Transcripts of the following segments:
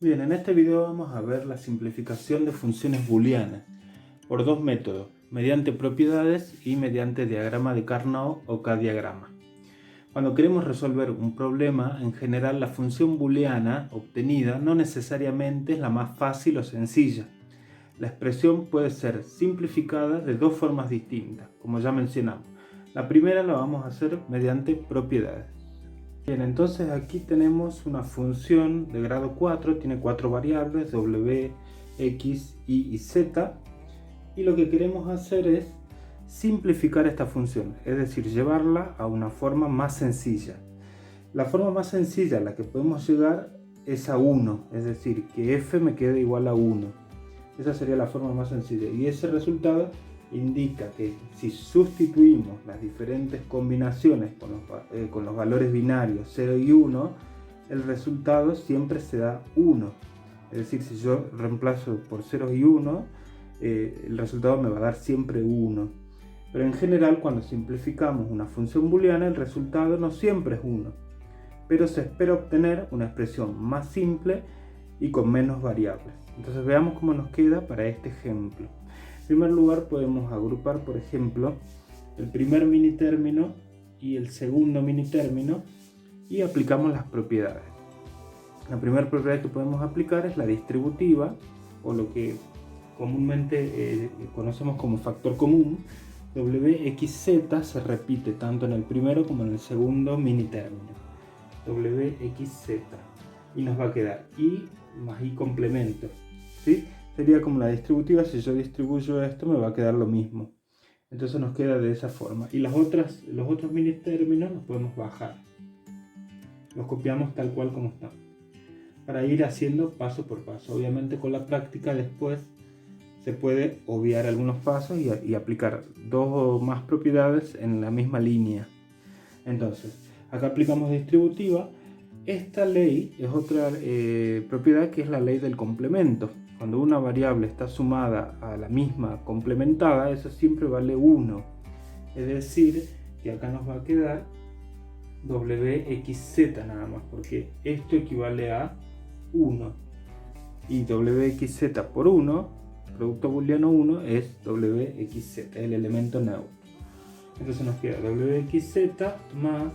Bien, en este video vamos a ver la simplificación de funciones booleanas por dos métodos, mediante propiedades y mediante diagrama de Carnot o K-diagrama. Cuando queremos resolver un problema, en general la función booleana obtenida no necesariamente es la más fácil o sencilla. La expresión puede ser simplificada de dos formas distintas, como ya mencionamos. La primera la vamos a hacer mediante propiedades. Bien, entonces aquí tenemos una función de grado 4, tiene 4 variables, w, x, y z, y lo que queremos hacer es simplificar esta función, es decir, llevarla a una forma más sencilla. La forma más sencilla a la que podemos llegar es a 1, es decir, que f me quede igual a 1. Esa sería la forma más sencilla, y ese resultado indica que si sustituimos las diferentes combinaciones con los valores binarios 0 y 1, el resultado siempre se da 1. Es decir, si yo reemplazo por 0 y 1, el resultado me va a dar siempre 1. Pero en general, cuando simplificamos una función booleana, el resultado no siempre es 1. Pero se espera obtener una expresión más simple y con menos variables. Entonces veamos cómo nos queda para este ejemplo. En primer lugar podemos agrupar, por ejemplo, el primer mini término y el segundo mini término y aplicamos las propiedades. La primera propiedad que podemos aplicar es la distributiva, o lo que comúnmente conocemos como factor común. Wxz se repite tanto en el primero como en el segundo mini término. Wxz. Y nos va a quedar y más y complemento, ¿sí? Sería como la distributiva, si yo distribuyo esto me va a quedar lo mismo. Entonces nos queda de esa forma. Y los otros mini términos los podemos bajar. Los copiamos tal cual como están. Para ir haciendo paso por paso. Obviamente con la práctica después se puede obviar algunos pasos y aplicar dos o más propiedades en la misma línea. Entonces, acá aplicamos distributiva. Esta ley es otra propiedad que es la ley del complemento. Cuando una variable está sumada a la misma complementada, eso siempre vale 1. Es decir, que acá nos va a quedar wxz nada más, porque esto equivale a 1. Y wxz por 1, producto booleano 1, es wxz, el elemento neutro. Entonces nos queda wxz más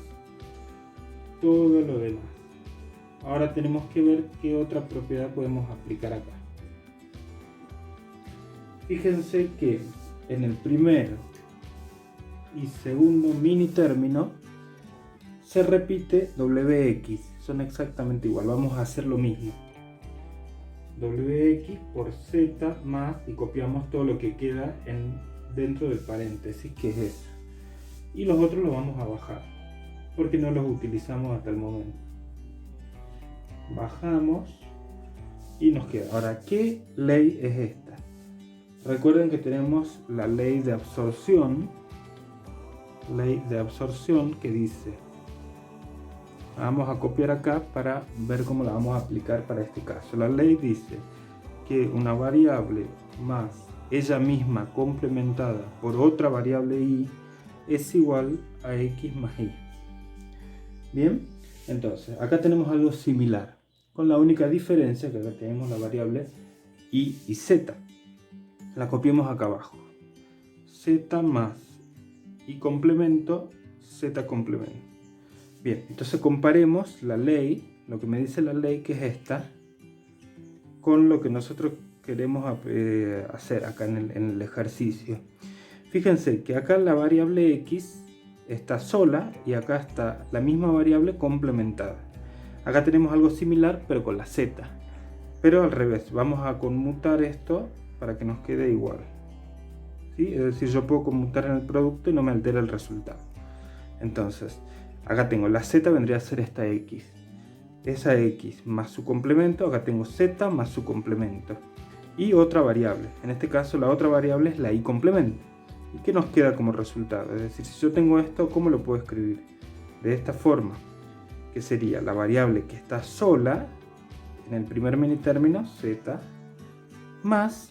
todo lo demás. Ahora tenemos que ver qué otra propiedad podemos aplicar acá. Fíjense que en el primero y segundo mini término se repite wx, son exactamente igual, vamos a hacer lo mismo. Wx por z más, y copiamos todo lo que queda dentro del paréntesis, que es eso. Y los otros los vamos a bajar, porque no los utilizamos hasta el momento. Bajamos y nos queda. Ahora, ¿qué ley es esta? Recuerden que tenemos la ley de absorción que dice, vamos a copiar acá para ver cómo la vamos a aplicar para este caso. La ley dice que una variable más ella misma complementada por otra variable y es igual a x más y. Bien, entonces acá tenemos algo similar, con la única diferencia que acá tenemos la variable y z. La copiamos acá abajo. Z más y complemento, z complemento. Bien, entonces comparemos la ley, lo que me dice la ley, que es esta, con lo que nosotros queremos hacer acá en el ejercicio. Fíjense que acá la variable x está sola y acá está la misma variable complementada. Acá tenemos algo similar pero con la z, pero al revés. Vamos a conmutar esto para que nos quede igual, ¿sí? Es decir, yo puedo conmutar en el producto y no me altera el resultado. Entonces, acá tengo la z, vendría a ser esta x. Esa x más su complemento, acá tengo z más su complemento. Y otra variable, en este caso la otra variable es la y complemento. ¿Y qué nos queda como resultado? Es decir, si yo tengo esto, ¿cómo lo puedo escribir? De esta forma, que sería la variable que está sola en el primer mini término, z, más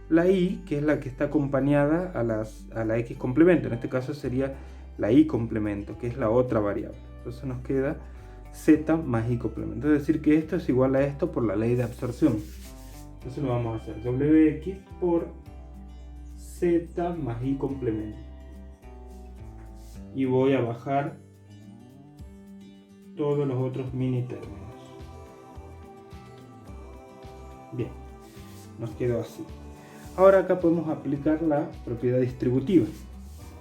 la y, que es la que está acompañada a la x complemento. En este caso sería la y complemento, que es la otra variable. Entonces nos queda z más y complemento. Es decir, que esto es igual a esto por la ley de absorción. Entonces lo vamos a hacer wx por z más y complemento. Y voy a bajar todos los otros mini términos. Bien, nos quedó así. Ahora acá podemos aplicar la propiedad distributiva.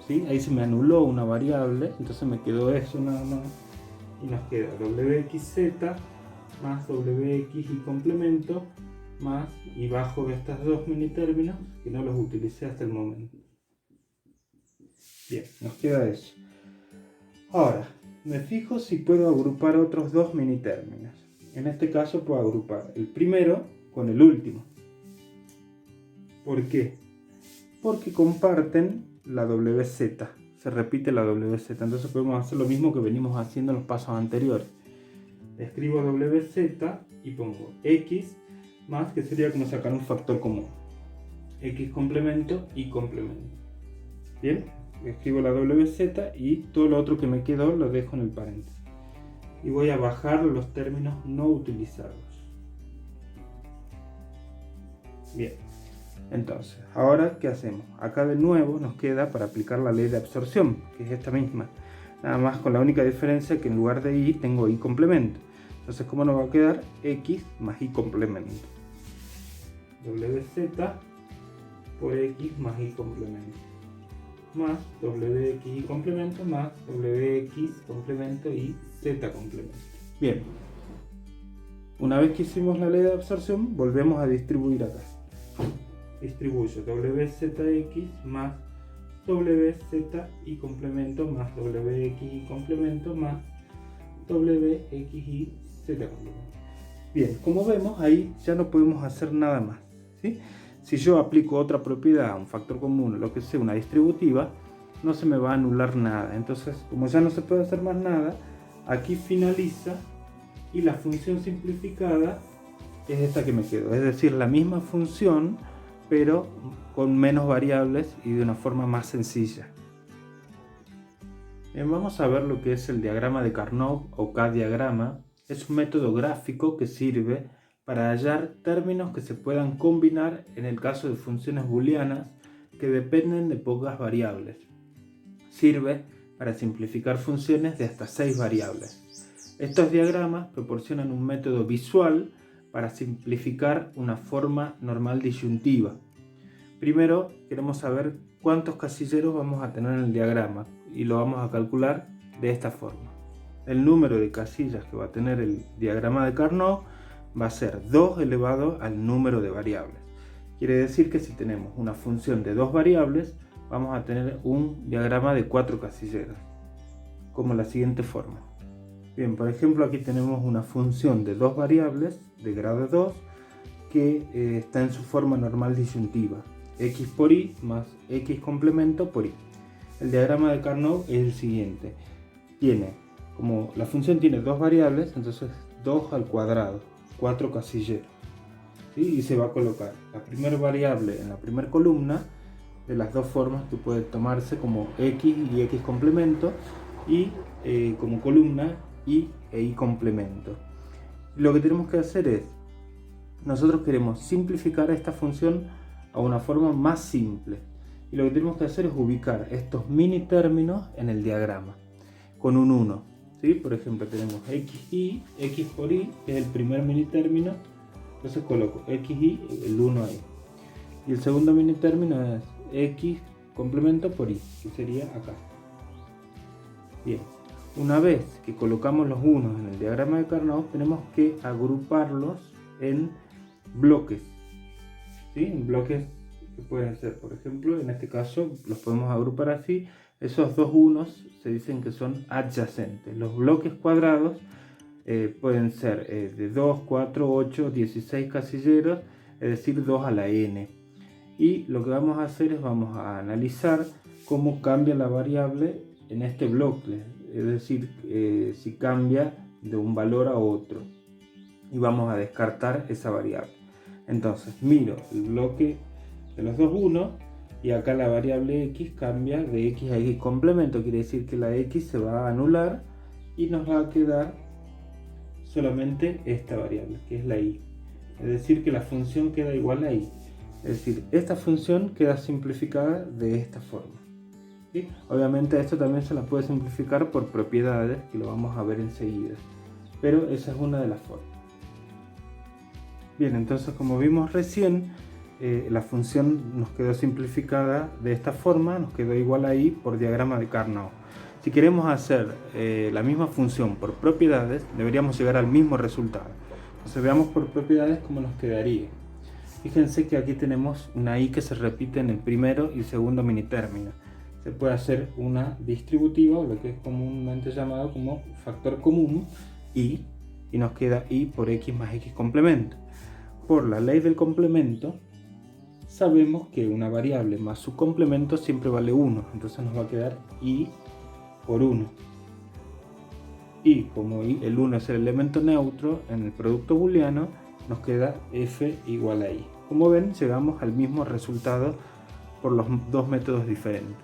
¿Sí? Ahí se me anuló una variable, entonces me quedó eso nada más. Y nos queda wxz más wx y complemento más, y bajo de estas dos mini términos que no los utilicé hasta el momento. Bien, nos queda eso. Ahora, me fijo si puedo agrupar otros dos mini términos. En este caso puedo agrupar el primero con el último. ¿Por qué? Porque comparten la wz, se repite la wz, entonces podemos hacer lo mismo que venimos haciendo en los pasos anteriores. Escribo wz y pongo x más, que sería como sacar un factor común, x complemento y complemento. Bien, escribo la wz y todo lo otro que me quedó lo dejo en el paréntesis. Y voy a bajar los términos no utilizados. Bien, entonces, ahora ¿qué hacemos? Acá de nuevo nos queda para aplicar la ley de absorción, que es esta misma. Nada más con la única diferencia que en lugar de y tengo y complemento. Entonces, ¿cómo nos va a quedar? X más y complemento. WZ por X más y complemento. Más WX y complemento más WX complemento y Z complemento. Bien. Una vez que hicimos la ley de absorción, volvemos a distribuir acá. Distribuyo WZX más WZ y complemento más WX y complemento más WX y Z complemento. Bien, como vemos ahí ya no podemos hacer nada más, ¿sí? Si yo aplico otra propiedad, un factor común o lo que sea, una distributiva, no se me va a anular nada. Entonces, como ya no se puede hacer más nada, aquí finaliza y la función simplificada es esta que me quedó. Es decir, la misma función, pero con menos variables y de una forma más sencilla. Bien, vamos a ver lo que es el diagrama de Carnot o K-diagrama. Es un método gráfico que sirve para hallar términos que se puedan combinar en el caso de funciones booleanas que dependen de pocas variables. Sirve para simplificar funciones de hasta 6 variables. Estos diagramas proporcionan un método visual para simplificar una forma normal disyuntiva. Primero queremos saber cuántos casilleros vamos a tener en el diagrama y lo vamos a calcular de esta forma. El número de casillas que va a tener el diagrama de Carnot va a ser 2 elevado al número de variables. Quiere decir que si tenemos una función de 2 variables, vamos a tener un diagrama de 4 casilleros, como la siguiente forma. Bien, por ejemplo, aquí tenemos una función de 2 variables de grado 2 que está en su forma normal disyuntiva, x por y más x complemento por y. El diagrama de Carnot es el siguiente. Como la función tiene 2 variables, entonces 2 al cuadrado, 4 casilleros. ¿Sí? Y se va a colocar la primera variable en la primera columna de las dos formas que puede tomarse como x y x complemento, y como columna y e y complemento. Lo que tenemos que hacer es, nosotros queremos simplificar esta función a una forma más simple, y lo que tenemos que hacer es ubicar estos mini términos en el diagrama con un 1, ¿sí? Por ejemplo, tenemos xy, x por y, que es el primer mini término, entonces coloco xy, el 1 ahí, y el segundo mini término es x complemento por y, que sería acá. Bien, una vez que colocamos los unos en el diagrama de Carnot, tenemos que agruparlos en bloques, ¿sí? En bloques que pueden ser, por ejemplo, en este caso los podemos agrupar así. Esos dos unos se dicen que son adyacentes. Los bloques cuadrados pueden ser de 2, 4, 8, 16 casilleros, es decir, 2 a la n. Y lo que vamos a hacer es vamos a analizar cómo cambia la variable en este bloque, es decir, si cambia de un valor a otro, y vamos a descartar esa variable. Entonces miro el bloque de los dos unos y acá la variable x cambia de x a x complemento, quiere decir que la x se va a anular y nos va a quedar solamente esta variable, que es la y. Es decir, que la función queda igual a y. Es decir, esta función queda simplificada de esta forma. ¿Sí? Obviamente esto también se la puede simplificar por propiedades, que lo vamos a ver enseguida. Pero esa es una de las formas. Bien, entonces como vimos recién, la función nos quedó simplificada de esta forma, nos quedó igual a y por diagrama de Carnot. Si queremos hacer la misma función por propiedades, deberíamos llegar al mismo resultado. Entonces veamos por propiedades cómo nos quedaría. Fíjense que aquí tenemos una y que se repite en el primero y segundo minitérmino. Se puede hacer una distributiva, o lo que es comúnmente llamado como factor común, y nos queda y por x más x complemento. Por la ley del complemento, sabemos que una variable más su complemento siempre vale 1, entonces nos va a quedar y por 1. Y como el 1 es el elemento neutro en el producto booleano, nos queda f igual a y. Como ven, llegamos al mismo resultado por los dos métodos diferentes.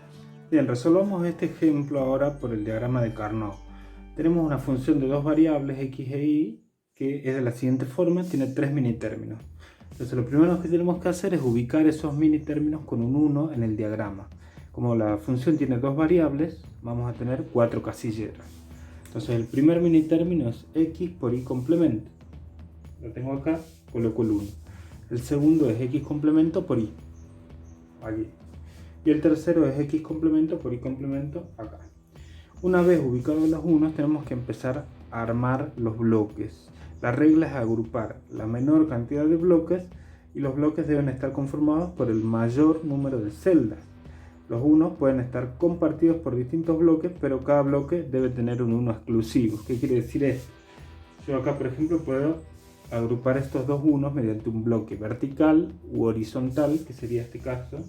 Bien, resolvamos este ejemplo ahora por el diagrama de Carnot. Tenemos una función de dos variables x e y que es de la siguiente forma, tiene tres minitérminos. Entonces lo primero que tenemos que hacer es ubicar esos minitérminos con un 1 en el diagrama. Como la función tiene dos variables, vamos a tener 4 casilleros. Entonces el primer minitérmino es x por y complemento. Lo tengo acá, coloco el 1. El segundo es x complemento por y. Aquí. Y el tercero es x complemento por y complemento acá. Una vez ubicados los unos, tenemos que empezar a armar los bloques. La regla es agrupar la menor cantidad de bloques y los bloques deben estar conformados por el mayor número de celdas. Los unos pueden estar compartidos por distintos bloques, pero cada bloque debe tener un 1 exclusivo. ¿Qué quiere decir esto? Yo acá, por ejemplo, puedo agrupar estos dos unos mediante un bloque vertical u horizontal, que sería este caso.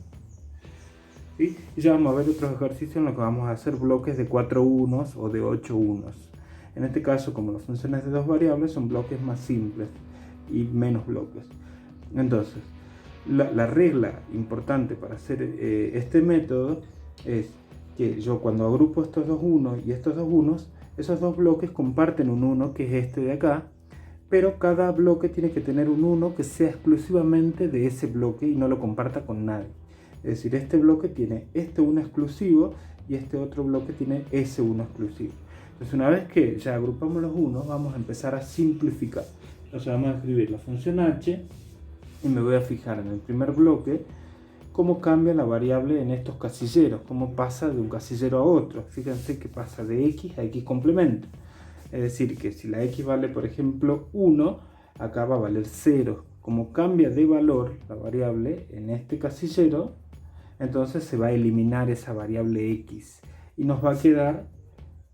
¿Sí? Y ya vamos a ver otros ejercicios en los que vamos a hacer bloques de 4 unos o de 8 unos. En este caso, como las funciones de dos variables, son bloques más simples y menos bloques. Entonces, la regla importante para hacer este método es que yo cuando agrupo estos dos unos y estos dos unos, esos dos bloques comparten un 1 que es este de acá, pero cada bloque tiene que tener un 1 que sea exclusivamente de ese bloque y no lo comparta con nadie. Es decir, este bloque tiene este 1 exclusivo y este otro bloque tiene ese 1 exclusivo. Entonces una vez que ya agrupamos los unos, vamos a empezar a simplificar. Entonces vamos a escribir la función h y me voy a fijar en el primer bloque cómo cambia la variable en estos casilleros, cómo pasa de un casillero a otro. Fíjense que pasa de x a x complemento. Es decir, que si la x vale, por ejemplo, 1, acá va a valer 0. Como cambia de valor la variable en este casillero, entonces se va a eliminar esa variable x y nos va a quedar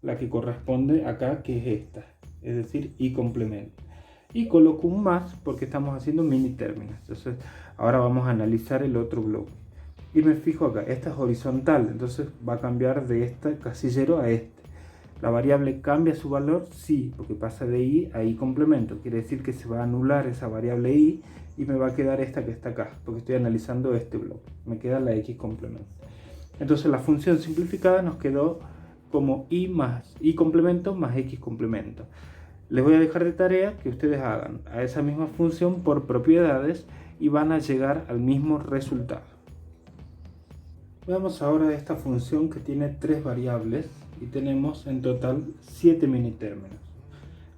la que corresponde acá, que es esta, es decir, y complemento. Y coloco un más porque estamos haciendo mini términos. Entonces ahora vamos a analizar el otro bloque. Y me fijo acá, esta es horizontal, entonces va a cambiar de este casillero a este. ¿La variable cambia su valor? Sí, porque pasa de y a y complemento. Quiere decir que se va a anular esa variable y me va a quedar esta que está acá, porque estoy analizando este bloque. Me queda la x complemento. Entonces la función simplificada nos quedó como y más y complemento más x complemento. Les voy a dejar de tarea que ustedes hagan a esa misma función por propiedades y van a llegar al mismo resultado. Veamos ahora esta función que tiene tres variables y tenemos en total 7 minitérminos.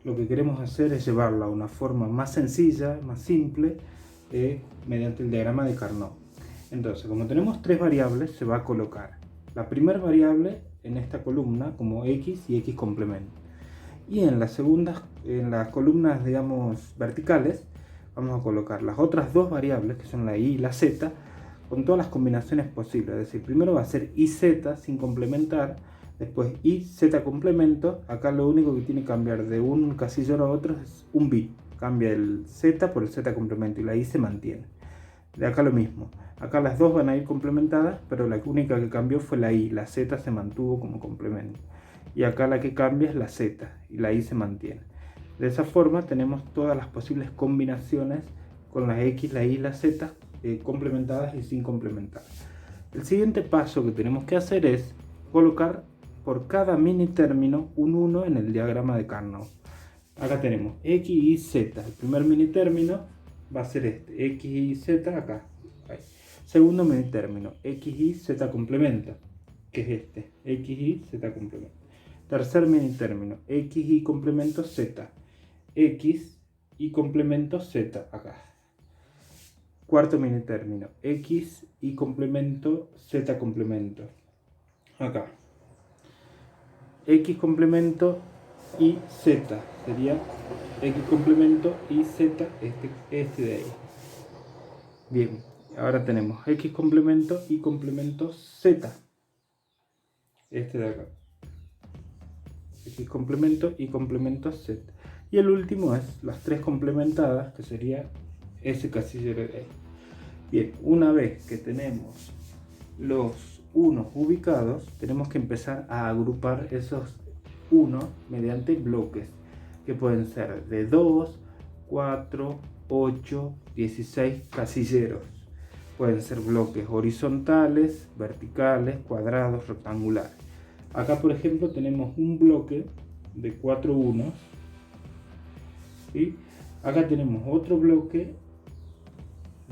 Lo que queremos hacer es llevarla a una forma más sencilla, más simple, mediante el diagrama de Carnot. Entonces, como tenemos tres variables, se va a colocar la primera variable en esta columna como x y x complemento. Y en las columnas, digamos, verticales, vamos a colocar las otras dos variables, que son la y y la z, con todas las combinaciones posibles. Es decir, primero va a ser iz sin complementar, después iz complemento. Acá lo único que tiene que cambiar de un casillero a otro es un bit. Cambia el z por el z complemento y la y se mantiene. De acá lo mismo. Acá las dos van a ir complementadas, pero la única que cambió fue la y. La z se mantuvo como complemento. Y acá la que cambia es la z y la y se mantiene. De esa forma tenemos todas las posibles combinaciones con las x, la y y la z complementadas y sin complementar. El siguiente paso que tenemos que hacer es colocar por cada mini término un 1 en el diagrama de Carnot. acá tenemos X y Z. El primer mini término va a ser este, X y Z acá. Ahí. Segundo mini término, X y Z complementa, que es este, X y Z complementa. Tercer mini término, X y complemento Z, X y complemento Z acá. Cuarto mini término, X y complemento Z complemento acá. X complemento y Z sería X complemento y Z, este de ahí. Bien, ahora tenemos X complemento y complemento Z, este de acá. X complemento y complemento Z. Y el último es las tres complementadas, que sería ese casillero de ahí. Bien, una vez que tenemos los unos ubicados, tenemos que empezar a agrupar esos unos mediante bloques, que pueden ser de 2, 4, 8, 16 casilleros. Pueden ser bloques horizontales, verticales, cuadrados, rectangulares. Acá, por ejemplo, tenemos un bloque de 4 unos. ¿Sí? Acá tenemos otro bloque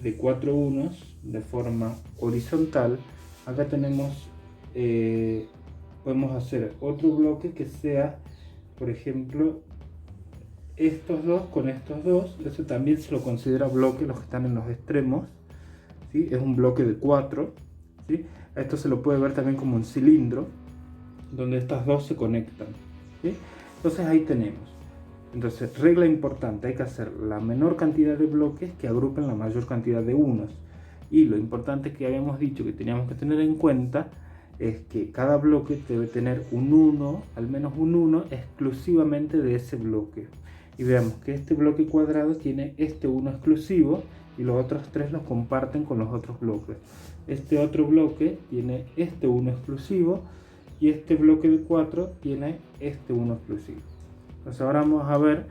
de 4 unos de forma horizontal. Acá tenemos, podemos hacer otro bloque que sea, por ejemplo, estos dos con estos dos. Eso también se lo considera bloque, los que están en los extremos. ¿Sí? Es un bloque de 4. ¿Sí? Esto se lo puede ver también como un cilindro, donde estas dos se conectan. ¿Sí? Entonces ahí tenemos. Entonces, regla importante, hay que hacer la menor cantidad de bloques que agrupen la mayor cantidad de unos. Y lo importante que habíamos dicho que teníamos que tener en cuenta es que cada bloque debe tener un 1, al menos un 1 exclusivamente de ese bloque. Y veamos que este bloque cuadrado tiene este 1 exclusivo y los otros 3 los comparten con los otros bloques. Este otro bloque tiene este 1 exclusivo y este bloque de 4 tiene este 1 exclusivo. Entonces ahora vamos a ver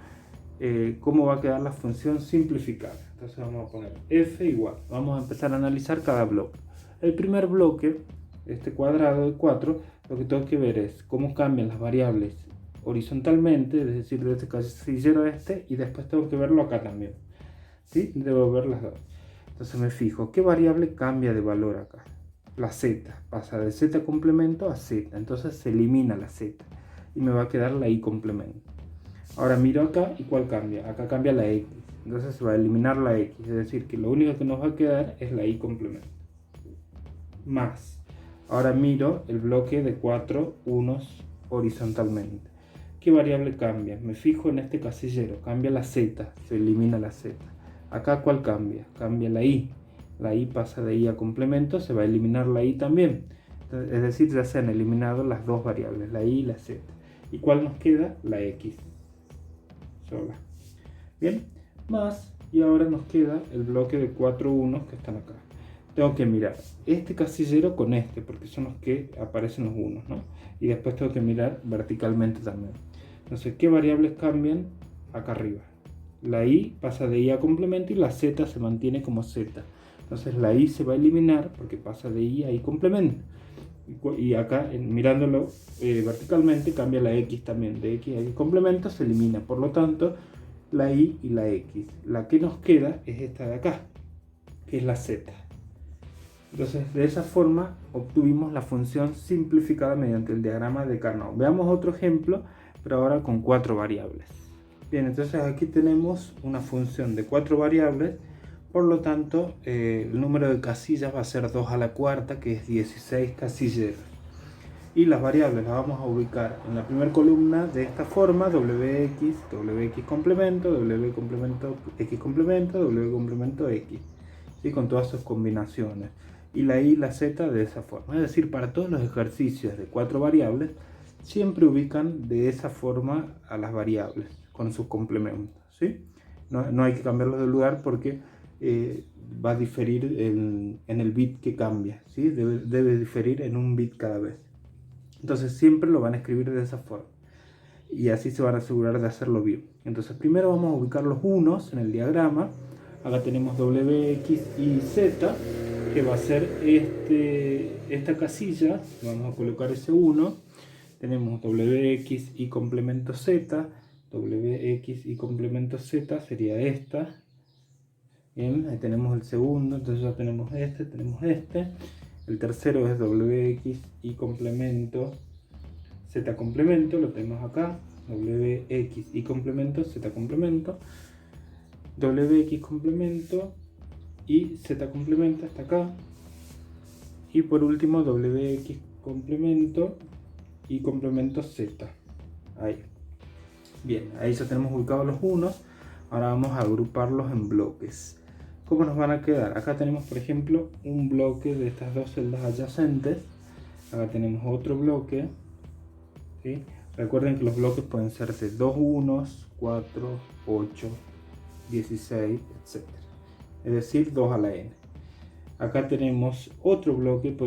cómo va a quedar la función simplificada. Entonces vamos a poner f igual. Vamos a empezar a analizar cada bloque. El primer bloque, este cuadrado de 4, lo que tengo que ver es cómo cambian las variables horizontalmente, es decir, de este casillero a este, y después tengo que verlo acá también. ¿Sí? Debo ver las dos. Entonces me fijo, ¿qué variable cambia de valor acá? La z, pasa de z complemento a z, entonces se elimina la z y me va a quedar la y complemento. Ahora miro acá y ¿cuál cambia? Acá cambia la x, entonces se va a eliminar la x, es decir, que lo único que nos va a quedar es la y complemento. Más, ahora miro el bloque de 4 unos horizontalmente. ¿Qué variable cambia? Me fijo en este casillero, cambia la z, se elimina la z. Acá ¿cuál cambia? Cambia la y pasa de y a complemento, se va a eliminar la y también. Entonces, es decir, ya se han eliminado las dos variables, la y y la z. ¿Y cuál nos queda? La x sola. Bien, más, y ahora nos queda el bloque de 4 unos que están acá. Tengo que mirar este casillero con este, porque son los que aparecen los unos, ¿no? Y después tengo que mirar verticalmente también. Entonces, ¿qué variables cambian acá arriba? La y pasa de y a complemento y la z se mantiene como z. Entonces la y se va a eliminar porque pasa de y a y complemento. Y acá, mirándolo verticalmente, cambia la x también. De x a y complemento se elimina. Por lo tanto, la y y la x. La que nos queda es esta de acá, que es la z. Entonces, de esa forma obtuvimos la función simplificada mediante el diagrama de Carnot. Veamos otro ejemplo, pero ahora con 4 variables. Bien, entonces aquí tenemos una función de 4 variables, por lo tanto el número de casillas va a ser 2 a la cuarta, que es 16 casilleros. Y las variables las vamos a ubicar en la primera columna de esta forma: wx, wx complemento, w complemento, x complemento, w complemento x, ¿sí? Con todas sus combinaciones. Y la y y la z de esa forma. Es decir, para todos los ejercicios de 4 variables, siempre ubican de esa forma a las variables, con sus complementos, ¿sí? No hay que cambiarlos de lugar porque va a diferir en el bit que cambia, ¿sí? Debe diferir en un bit cada vez. Entonces siempre lo van a escribir de esa forma. Y así se van a asegurar de hacerlo bien. Entonces primero vamos a ubicar los unos en el diagrama. Acá tenemos wx y z, que va a ser esta casilla. Vamos a colocar ese 1. Tenemos wx y complemento z, wx y complemento z sería esta. Bien, ahí tenemos el segundo, entonces ya tenemos este. El tercero es wx y complemento z complemento, lo tenemos acá. Wx y complemento z complemento. Wx complemento y z complemento hasta acá. Y por último wx complemento y complemento z. Ahí. Bien, ahí ya tenemos ubicados los unos. Ahora vamos a agruparlos en bloques. ¿Cómo nos van a quedar? Acá tenemos, por ejemplo, un bloque de estas dos celdas adyacentes. Acá tenemos otro bloque, ¿sí? Recuerden que los bloques pueden ser de 2 unos, 4, 8, 16, etc. Es decir, 2 a la n. Acá tenemos otro bloque.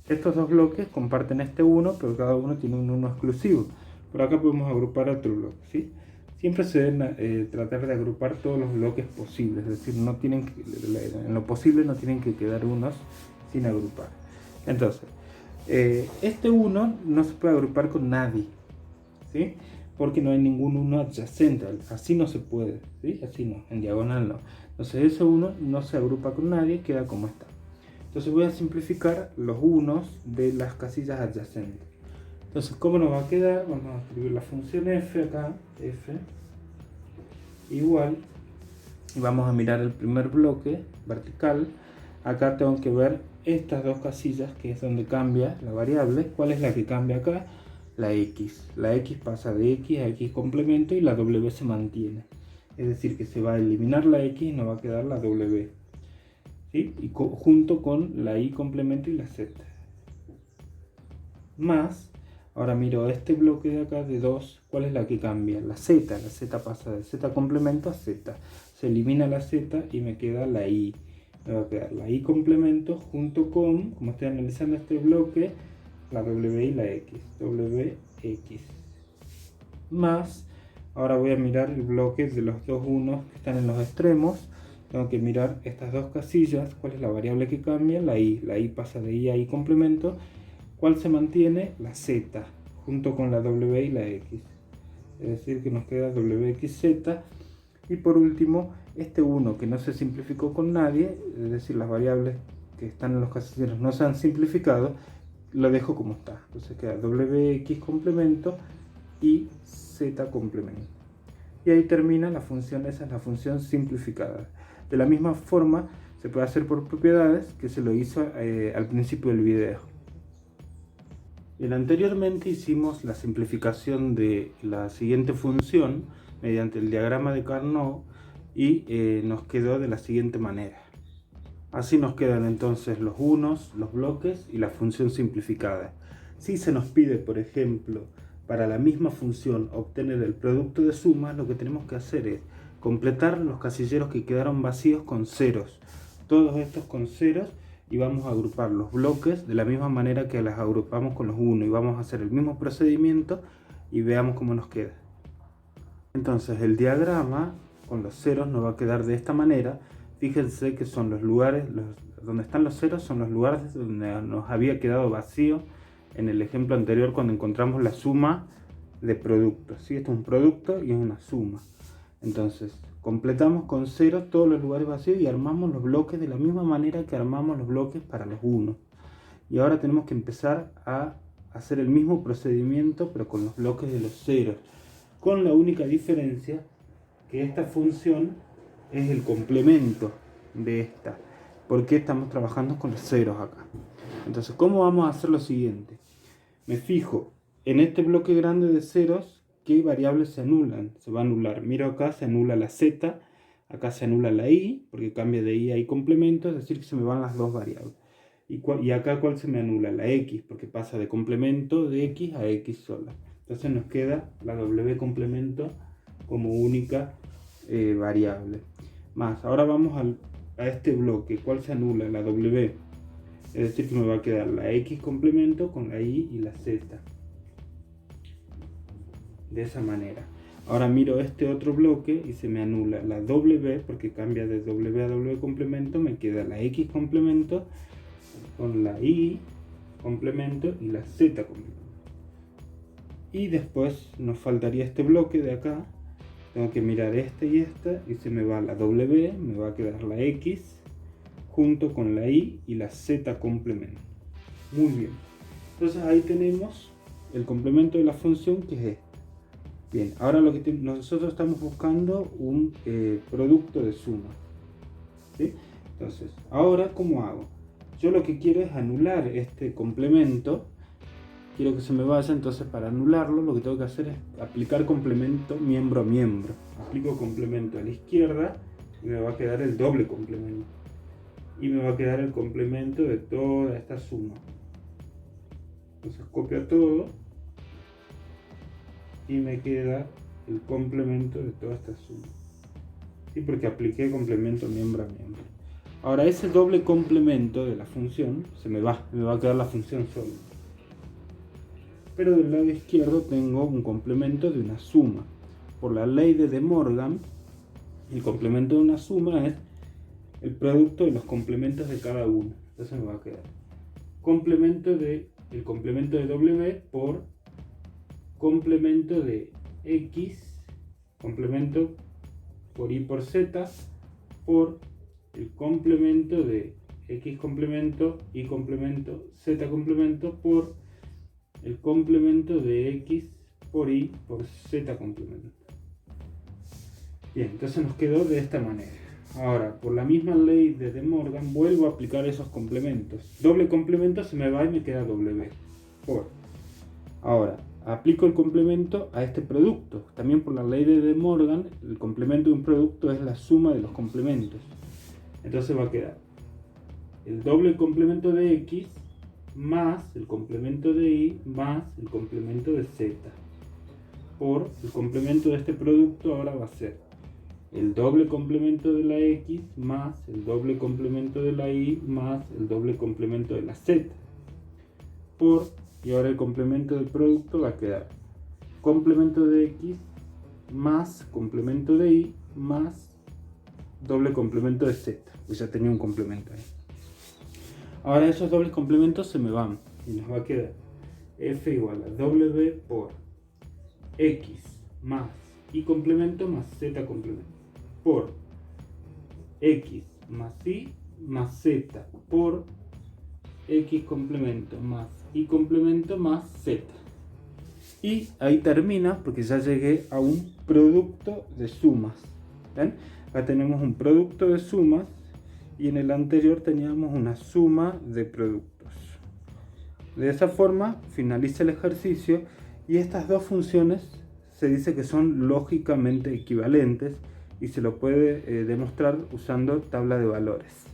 Estos dos bloques comparten este 1, pero cada uno tiene un 1 exclusivo. Por acá podemos agrupar otro bloque, ¿sí? Siempre se deben tratar de agrupar todos los bloques posibles, es decir, en lo posible no tienen que quedar unos sin agrupar. Entonces, este 1 no se puede agrupar con nadie, ¿sí? Porque no hay ningún 1 adyacente, así no se puede, ¿sí? Así no, en diagonal no. Entonces ese 1 no se agrupa con nadie, queda como está. Entonces voy a simplificar los unos de las casillas adyacentes. Entonces, ¿cómo nos va a quedar? Vamos a escribir la función f acá, f igual, y vamos a mirar el primer bloque vertical. Acá tengo que ver estas dos casillas, que es donde cambia la variable. ¿Cuál es la que cambia acá? La x. La x pasa de x a x complemento y la w se mantiene. Es decir, que se va a eliminar la x y nos va a quedar la w, ¿sí? Y junto con la y complemento y la z. Más, ahora miro este bloque de acá de 2, ¿cuál es la que cambia? La z pasa de z complemento a z. Se elimina la z y me queda la y. Me va a quedar la y complemento junto con, como estoy analizando este bloque, la w y la x. wx. Más, ahora voy a mirar el bloque de los dos unos que están en los extremos. Tengo que mirar estas dos casillas, cuál es la variable que cambia, la y. La y pasa de y a y complemento. ¿Cuál se mantiene? La z, junto con la w y la x. Es decir, que nos queda wxz. Y por último, este 1 que no se simplificó con nadie, es decir, las variables que están en los casilleros no se han simplificado, lo dejo como está. Entonces queda wx complemento y z complemento. Y ahí termina la función, esa es la función simplificada. De la misma forma, se puede hacer por propiedades, que se lo hizo al principio del video. Bien, anteriormente hicimos la simplificación de la siguiente función mediante el diagrama de Carnot y nos quedó de la siguiente manera. Así nos quedan entonces los unos, los bloques y la función simplificada. Si se nos pide, por ejemplo, para la misma función obtener el producto de sumas, lo que tenemos que hacer es completar los casilleros que quedaron vacíos con ceros. Todos estos con ceros, y vamos a agrupar los bloques de la misma manera que las agrupamos con los 1 y vamos a hacer el mismo procedimiento y veamos cómo nos queda. Entonces el diagrama con los ceros nos va a quedar de esta manera. Fíjense que son los lugares, donde están los ceros son los lugares donde nos había quedado vacío en el ejemplo anterior cuando encontramos la suma de productos, ¿sí? Esto es un producto y es una suma. Entonces completamos con 0 todos los lugares vacíos y armamos los bloques de la misma manera que armamos los bloques para los 1. Y ahora tenemos que empezar a hacer el mismo procedimiento pero con los bloques de los ceros, con la única diferencia que esta función es el complemento de esta, porque estamos trabajando con los ceros acá. Entonces, ¿cómo vamos a hacer lo siguiente? Me fijo en este bloque grande de ceros qué variables se anulan. Se va a anular, miro acá, se anula la z, acá se anula la y, porque cambia de y a y complemento, es decir, que se me van las dos variables. Y acá, ¿cuál se me anula? La x, porque pasa de complemento de x a x sola. Entonces nos queda la w complemento como única variable. Más, ahora vamos a este bloque. ¿Cuál se anula? La w. Es decir, que me va a quedar la x complemento con la y y la z. De esa manera. Ahora miro este otro bloque y se me anula la w, porque cambia de w a w complemento. Me queda la x complemento con la y complemento y la z complemento. Y después nos faltaría este bloque de acá, tengo que mirar esta y esta, y se me va la W, me va a quedar la X, junto con la Y y la Z complemento. Muy bien. Entonces ahí tenemos el complemento de la función, que es este. Bien, ahora lo que nosotros estamos buscando un producto de suma. ¿Sí? Entonces, ahora, ¿cómo hago? Yo lo que quiero es anular este complemento. Quiero que se me vaya, entonces para anularlo lo que tengo que hacer es aplicar complemento miembro a miembro. Aplico complemento a la izquierda y me va a quedar el doble complemento. Y me va a quedar el complemento de toda esta suma. Entonces copio todo y me queda el complemento de toda esta suma. ¿Sí? Porque apliqué complemento miembro a miembro. Ahora ese doble complemento de la función se me va a quedar la función sola. Pero del lado izquierdo tengo un complemento de una suma. Por la ley de De Morgan, el complemento de una suma es el producto de los complementos de cada uno. Entonces me va a quedar el complemento de W por complemento de X, complemento por Y por Z, por el complemento de X complemento, Y complemento, Z complemento, por el complemento de X por Y por Z complemento. Bien, entonces nos quedó de esta manera. Ahora, por la misma ley de De Morgan, vuelvo a aplicar esos complementos. Doble complemento se me va y me queda W. Ahora, aplico el complemento a este producto. También por la ley de De Morgan, el complemento de un producto es la suma de los complementos. Entonces va a quedar el doble complemento de X más el complemento de Y más el complemento de Z. Por el complemento de este producto ahora va a ser el doble complemento de la X más el doble complemento de la Y más el doble complemento de la Z. Y ahora el complemento del producto va a quedar complemento de X más complemento de Y más doble complemento de Z. Pues ya tenía un complemento ahí. Ahora esos dobles complementos se me van y nos va a quedar F igual a W por X más Y complemento más Z complemento por X más Y más Z por X complemento más Y complemento más Z. Y ahí termina porque ya llegué a un producto de sumas. ¿Ven? Acá tenemos un producto de sumas y en el anterior teníamos una suma de productos. De esa forma finaliza el ejercicio y estas dos funciones se dice que son lógicamente equivalentes y se lo puede demostrar usando tabla de valores.